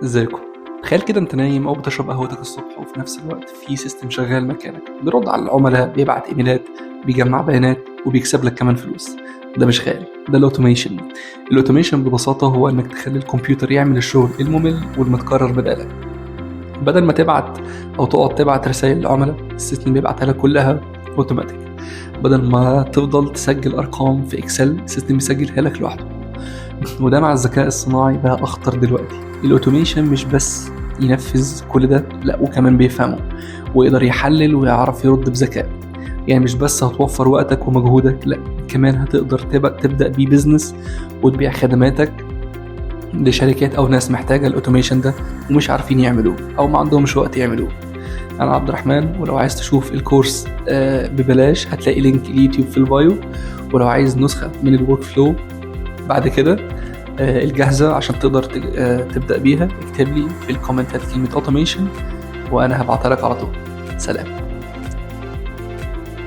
ازيكم؟ تخيل كده انت نايم او بتشرب قهوتك الصبح وفي نفس الوقت في سيستم شغال مكانك بيرد على العملاء، بيبعت ايميلات، بيجمع بيانات وبيكسب لك كمان فلوس. ده مش خيال، ده الاوتوميشن. الاوتوميشن ببساطة هو انك تخلي الكمبيوتر يعمل الشغل الممل والمتكرر بدالك. بدل ما تبعت او تقعد تبعت رسائل للعملاء، السيستم بيبعتها لك كلها اوتوماتيك. بدل ما تفضل تسجل ارقام في اكسل، السيستم بيسجلها لك لوحده. وده مع الذكاء الصناعي بقى أخطر دلوقتي. الأوتوميشن مش بس ينفذ كل ده، لا وكمان بيفهمه ويقدر يحلل ويعرف يرد بذكاء. يعني مش بس هتوفر وقتك ومجهودك، لا كمان هتقدر تبدأ بيه بيزنس وتبيع خدماتك لشركات أو ناس محتاجة الأوتوميشن ده ومش عارفين يعملوه أو ما عندهمش وقت يعملوه. أنا عبد الرحمن، ولو عايز تشوف الكورس ببلاش هتلاقي لينك اليوتيوب في البايو. ولو عايز نسخة من الورك فلو بعد كده الجاهزة عشان تقدر تبدأ بيها، اكتب لي في الكومنتات كلمة automation وأنا هبعتها لك على طول. سلام.